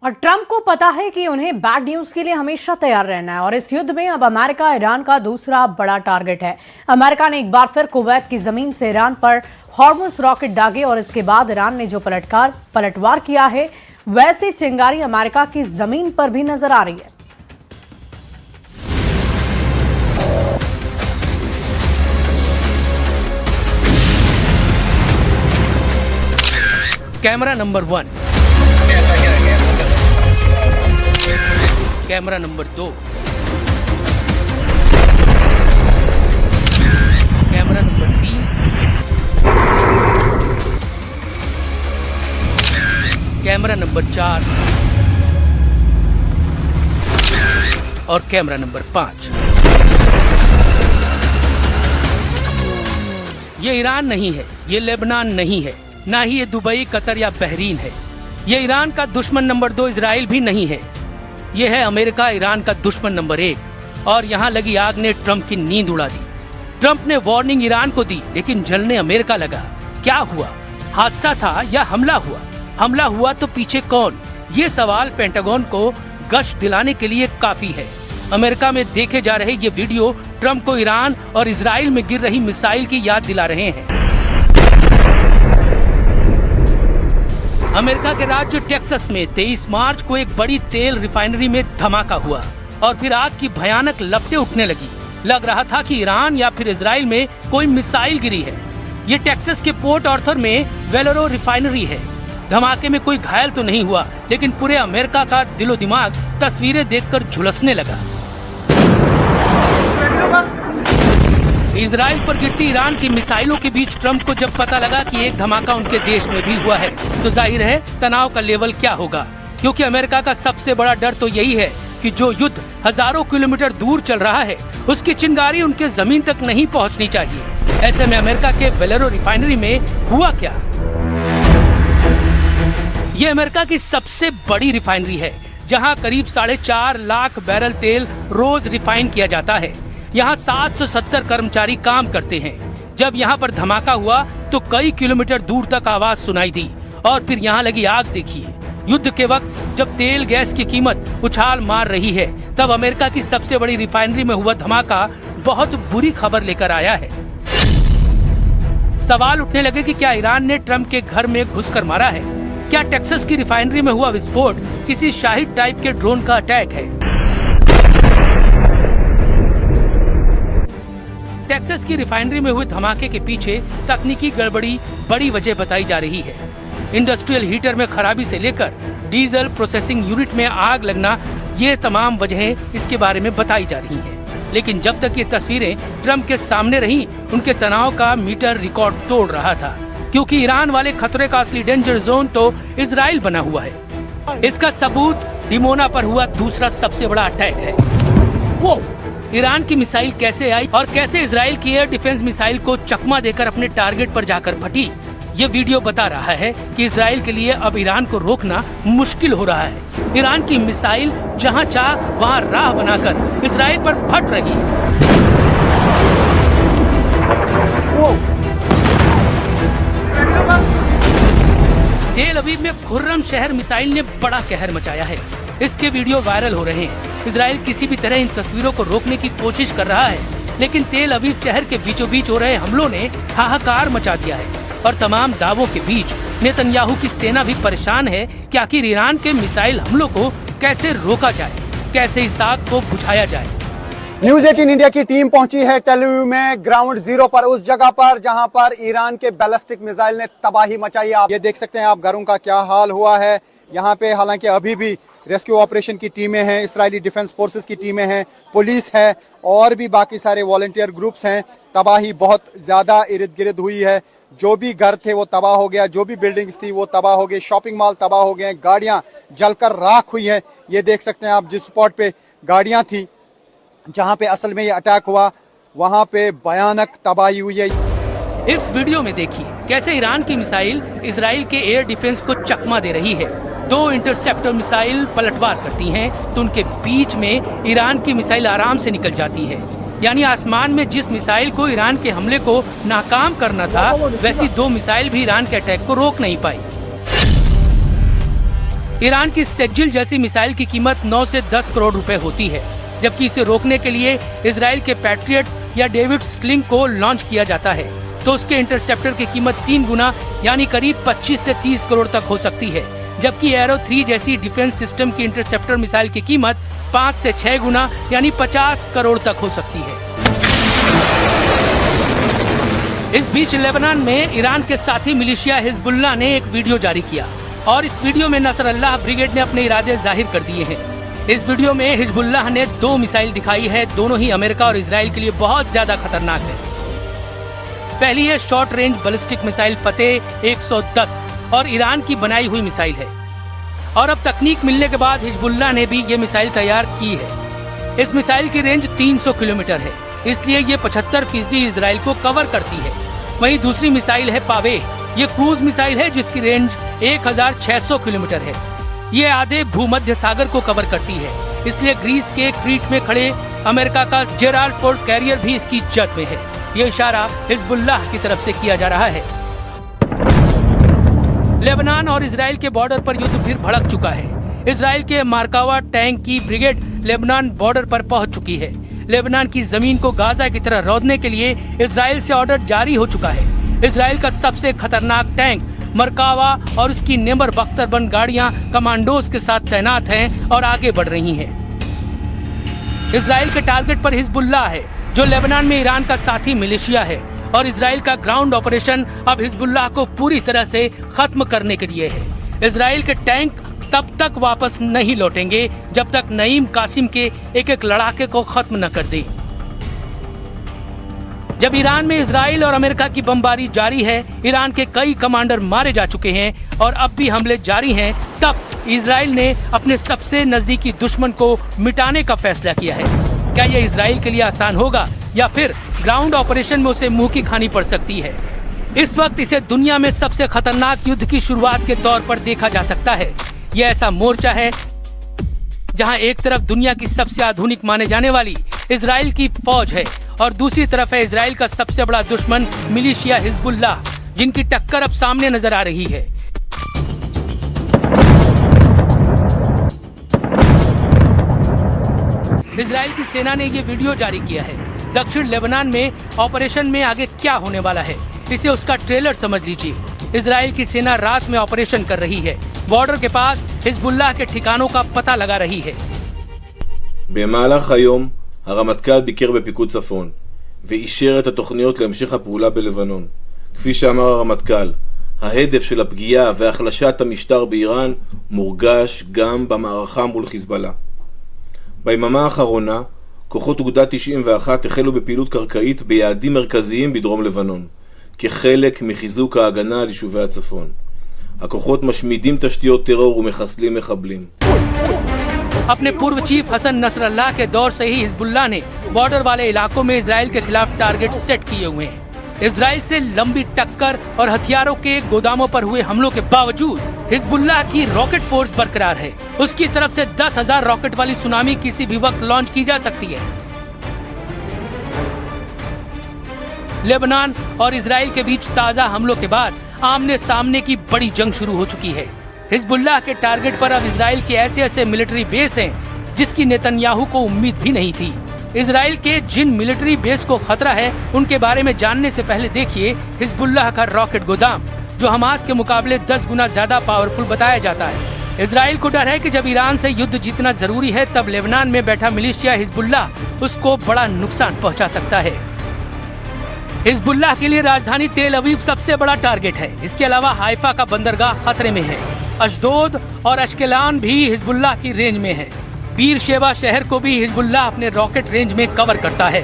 और ट्रंप को पता है कि उन्हें बैड न्यूज के लिए हमेशा तैयार रहना है और इस युद्ध में अब अमेरिका ईरान का दूसरा बड़ा टारगेट है। अमेरिका ने एक बार फिर कुवैत की जमीन से ईरान पर हॉर्मुज़ रॉकेट दागे और इसके बाद ईरान ने जो पलटवार किया है, वैसी चिंगारी अमेरिका की जमीन पर भी नजर आ रही है। Camera number 1, camera number 2, camera number 3, camera number 4 और कैमरा नंबर 5। ये ईरान नहीं है, ये लेबनान नहीं है, ना ही ये दुबई, कतर या बहरीन है। ये ईरान का दुश्मन नंबर 2 इजराइल भी नहीं है। ये है अमेरिका, ईरान का दुश्मन नंबर 1। और यहाँ लगी आग ने ट्रंप की नींद उड़ा दी। ट्रंप ने वार्निंग ईरान को दी, लेकिन जलने अमेरिका लगा। क्या हुआ? हादसा था या हमला हुआ? हमला हुआ तो पीछे कौन? ये सवाल पेंटागन को गश्त दिलाने के लिए काफी है। अमेरिका में देखे जा रहे ये वीडियो ट्रंप को ईरान और इजराइल में गिर रही मिसाइल की याद दिला रहे हैं। अमेरिका के राज्य टेक्सास में 23 मार्च को एक बड़ी तेल रिफाइनरी में धमाका हुआ और फिर आग की भयानक लपटें उठने लगी। लग रहा था कि ईरान या फिर इजराइल में कोई मिसाइल गिरी है। ये टेक्सास के पोर्ट ऑर्थर में वेलोरो रिफाइनरी है। धमाके में कोई घायल तो नहीं हुआ, लेकिन पूरे अमेरिका का दिलो दिमाग तस्वीरें देखकर झुलसने लगा। इजराइल पर गिरती ईरान की मिसाइलों के बीच ट्रंप को जब पता लगा कि एक धमाका उनके देश में भी हुआ है, तो जाहिर है तनाव का लेवल क्या होगा। क्योंकि अमेरिका का सबसे बड़ा डर तो यही है कि जो युद्ध हजारों किलोमीटर दूर चल रहा है, उसकी चिंगारी उनके जमीन तक नहीं पहुंचनी चाहिए। ऐसे में अमेरिका के वेलोरो रिफाइनरी में हुआ क्या? ये अमेरिका की सबसे बड़ी रिफाइनरी है, जहां करीब 4.5 लाख बैरल तेल रोज रिफाइन किया जाता है। यहाँ 770 कर्मचारी काम करते हैं। जब यहाँ पर धमाका हुआ तो कई किलोमीटर दूर तक आवाज सुनाई दी। और फिर यहाँ लगी आग देखिए। युद्ध के वक्त जब तेल गैस की कीमत उछाल मार रही है, तब अमेरिका की सबसे बड़ी रिफाइनरी में हुआ धमाका बहुत बुरी खबर लेकर आया है। सवाल उठने लगे कि क्या ईरान ने ट्रंप के घर में घुसकर मारा है? क्या टेक्सास की रिफाइनरी में हुआ विस्फोट किसी शाहिद टाइप के ड्रोन का अटैक है? टेक्सास की रिफाइनरी में हुए धमाके के पीछे तकनीकी गड़बड़ी बड़ी वजह बताई जा रही है। इंडस्ट्रियल हीटर में खराबी से लेकर डीजल प्रोसेसिंग यूनिट में आग लगना, ये तमाम वजहें इसके बारे में बताई जा रही हैं। लेकिन जब तक ये तस्वीरें ट्रंप के सामने रहीं, उनके तनाव का मीटर रिकॉर्ड तोड़ रहा था। क्योंकि ईरान वाले खतरे का असली डेंजर जोन तो इजराइल बना हुआ है। इसका सबूत डिमोना पर हुआ दूसरा सबसे बड़ा अटैक है। वो ईरान की मिसाइल कैसे आई और कैसे इजराइल की एयर डिफेंस मिसाइल को चकमा देकर अपने टारगेट पर जाकर फटी। ये वीडियो बता रहा है कि इजराइल के लिए अब ईरान को रोकना मुश्किल हो रहा है। ईरान की मिसाइल जहां चाह वहां राह बनाकर इजराइल पर फट रही है। तेल अवीव में खुर्रम शहर मिसाइल ने बड़ा कहर मचाया है। इसके वीडियो वायरल हो रहे हैं। इजराइल किसी भी तरह इन तस्वीरों को रोकने की कोशिश कर रहा है, लेकिन तेल अवीव शहर के बीचों बीच हो रहे हमलों ने हाहाकार मचा दिया है। और तमाम दावों के बीच नेतन्याहू की सेना भी परेशान है कि आखिर ईरान के मिसाइल हमलों को कैसे रोका जाए, कैसे इस आग को बुझाया जाए। न्यूज 18 इंडिया की टीम पहुंची है टेल अवीव में ग्राउंड जीरो पर, उस जगह पर जहां पर ईरान के बैलिस्टिक मिसाइल ने तबाही मचाई। आप ये देख सकते हैं आप घरों का क्या हाल हुआ है यहाँ पे। हालांकि अभी भी रेस्क्यू ऑपरेशन की टीमें हैं, इजरायली डिफेंस फोर्सेस की टीमें हैं, पुलिस है और भी बाकी सारे वॉलंटियर ग्रुप्स हैं। तबाही बहुत ज्यादा इर्द गिर्द हुई है। जो भी घर थे वो तबाह हो गया, जो भी बिल्डिंग्स थी वो तबाह हो गई, शॉपिंग मॉल तबाह हो गए, गाड़ियां जलकर राख हुई है। ये देख सकते हैं आप जिस स्पॉट पे गाड़ियां थी जहां पे असल में ये अटैक हुआ, वहां पे भयानक तबाही हुई है। इस वीडियो में देखिए कैसे ईरान की मिसाइल इजराइल के एयर डिफेंस को चकमा दे रही है। 2 इंटरसेप्टर मिसाइल पलटवार करती हैं तो उनके बीच में ईरान की मिसाइल आराम से निकल जाती है। यानी आसमान में जिस मिसाइल को ईरान के हमले को नाकाम करना था, वैसी 2 मिसाइल भी ईरान के अटैक को रोक नहीं पाई। ईरान की सेज्जिल जैसी मिसाइल की कीमत 9 से 10 करोड़ रुपए होती है, जबकि इसे रोकने के लिए इजराइल के पैट्रियट या डेविड स्लिंग को लॉन्च किया जाता है तो उसके इंटरसेप्टर की कीमत 3 गुना यानी करीब 25 से 30 करोड़ तक हो सकती है, जबकि एरो 3 जैसी डिफेंस सिस्टम की इंटरसेप्टर मिसाइल की कीमत 5 से 6 गुना यानी 50 करोड़ तक हो सकती है। इस बीच लेबनान में ईरान के साथी मिलिशिया हिजबुल्लाह ने एक वीडियो जारी किया और इस वीडियो में नसरअल्लाह ब्रिगेड ने अपने इरादे जाहिर कर दिए हैं। इस वीडियो में हिजबुल्लाह ने 2 मिसाइल दिखाई है, दोनों ही अमेरिका और इजराइल के लिए बहुत ज्यादा खतरनाक है। पहली है शॉर्ट रेंज बैलिस्टिक मिसाइल फतेह 110 और ईरान की बनाई हुई मिसाइल है और अब तकनीक मिलने के बाद हिजबुल्लाह ने भी ये मिसाइल तैयार की है। इस मिसाइल की रेंज 300 किलोमीटर है, इसलिए ये 75% इजराइल को कवर करती है। वहीं दूसरी मिसाइल है पावे, ये क्रूज मिसाइल है जिसकी रेंज 1600 किलोमीटर है। ये आधे भूमध्य सागर को कवर करती है, इसलिए ग्रीस के क्रीट में खड़े अमेरिका का जेराल्ड फोर्ड कैरियर भी इसकी जद में है। ये इशारा हिजबुल्लाह की तरफ से किया जा रहा है। लेबनान और इजराइल के बॉर्डर पर युद्ध फिर भड़क चुका है। इजराइल के मार्कावा टैंक की ब्रिगेड लेबनान बॉर्डर पर पहुंच चुकी है। लेबनान की जमीन को गाजा की तरह रौंदने के लिए इजराइल से ऑर्डर जारी हो चुका है। इजराइल का सबसे खतरनाक टैंक मरकावा और उसकी नेमर बख्तरबंद गाड़ियां कमांडोज के साथ तैनात हैं और आगे बढ़ रही हैं। इजराइल के टारगेट पर हिजबुल्लाह है जो लेबनान में ईरान का साथी मिलिशिया है और इजराइल का ग्राउंड ऑपरेशन अब हिजबुल्लाह को पूरी तरह से खत्म करने के लिए है। इजराइल के टैंक तब तक वापस नहीं लौटेंगे जब तक नईम कासिम के एक लड़ाके को खत्म न कर दे। जब ईरान में इजराइल और अमेरिका की बमबारी जारी है, ईरान के कई कमांडर मारे जा चुके हैं और अब भी हमले जारी हैं, तब इजराइल ने अपने सबसे नजदीकी दुश्मन को मिटाने का फैसला किया है। क्या यह इजराइल के लिए आसान होगा या फिर ग्राउंड ऑपरेशन में उसे मुंह की खानी पड़ सकती है? इस वक्त इसे दुनिया में सबसे खतरनाक युद्ध की शुरुआत के तौर पर देखा जा सकता है। यह ऐसा मोर्चा है जहां एक तरफ दुनिया की सबसे आधुनिक माने जाने वाली इजराइल की फौज है और दूसरी तरफ है इजराइल का सबसे बड़ा दुश्मन मिलिशिया हिजबुल्लाह, जिनकी टक्कर अब सामने नजर आ रही है। इजराइल की सेना ने ये वीडियो जारी किया है। दक्षिण लेबनान में ऑपरेशन में आगे क्या होने वाला है, इसे उसका ट्रेलर समझ लीजिए। इजराइल की सेना रात में ऑपरेशन कर रही है, बॉर्डर के पास हिजबुल्लाह के ठिकानों का पता लगा रही है। במהלך היום הרמטכ"ל ביקר בפיקוד צפון ואישר את התוכניות להמשך הפעולה בלבנון. כפי שאמר הרמטכ"ל, ההדף של הפגיעה והחלשת המשטר באיראן מורגש גם במערכה מול חיזבאללה. ביממה האחרונה, כוחות אוגדה 91 החלו בפעילות קרקעית ביעדים מרכזיים בדרום לבנון, כחלק מחיזוק ההגנה על יישובי הצפון. הכוחות משמידים תשתיות טרור ומחסלים מחבלים. अपने पूर्व चीफ हसन नसरअल्लाह के दौर से ही हिजबुल्लाह ने बॉर्डर वाले इलाकों में इजराइल के खिलाफ टारगेट सेट किए हुए हैं। इजराइल से लंबी टक्कर और हथियारों के गोदामों पर हुए हमलों के बावजूद हिजबुल्लाह की रॉकेट फोर्स बरकरार है। उसकी तरफ से 10,000 रॉकेट वाली सुनामी किसी भी वक्त लॉन्च की जा सकती है। लेबनान और इजराइल के बीच ताजा हमलों के बाद आमने सामने की बड़ी जंग शुरू हो चुकी है। हिजबुल्लाह के टारगेट पर अब इजराइल के ऐसे मिलिट्री बेस हैं जिसकी नेतन्याहू को उम्मीद भी नहीं थी। इजराइल के जिन मिलिट्री बेस को खतरा है उनके बारे में जानने से पहले देखिए हिजबुल्लाह का रॉकेट गोदाम, जो हमास के मुकाबले 10 गुना ज्यादा पावरफुल बताया जाता है। इजराइल को डर है कि जब ईरान से युद्ध जीतना जरूरी है, तब लेबनान में बैठा मिलिशिया हिजबुल्लाह उसको बड़ा नुकसान पहुंचा सकता है। हिजबुल्लाह के लिए राजधानी तेल अवीव सबसे बड़ा टारगेट है। इसके अलावा हाइफा का बंदरगाह खतरे में है। अशदोद और अश्केलान भी हिजबुल्लाह की रेंज में है। बीर शेबा शहर को भी हिजबुल्लाह अपने रॉकेट रेंज में कवर करता है।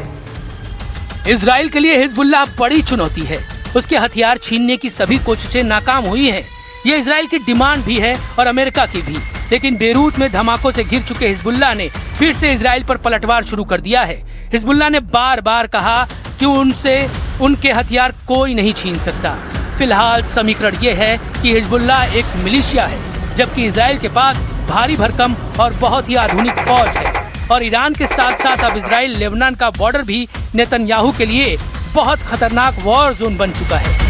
इजराइल के लिए हिजबुल्लाह बड़ी चुनौती है। उसके हथियार छीनने की सभी कोशिशें नाकाम हुई हैं। ये इजराइल की डिमांड भी है और अमेरिका की भी। लेकिन बेरूत में धमाकों से घिर चुके हिजबुल्लाह ने फिर से इजराइल पर पलटवार शुरू कर दिया है। हिजबुल्लाह ने बार बार कहा कि उनसे उनके हथियार कोई नहीं छीन सकता। फिलहाल समीकरण ये है कि हिजबुल्लाह एक मिलिशिया है, जबकि इजराइल के पास भारी भरकम और बहुत ही आधुनिक फौज है। और ईरान के साथ साथ अब इजराइल लेबनान का बॉर्डर भी नेतन्याहू के लिए बहुत खतरनाक वॉर जोन बन चुका है।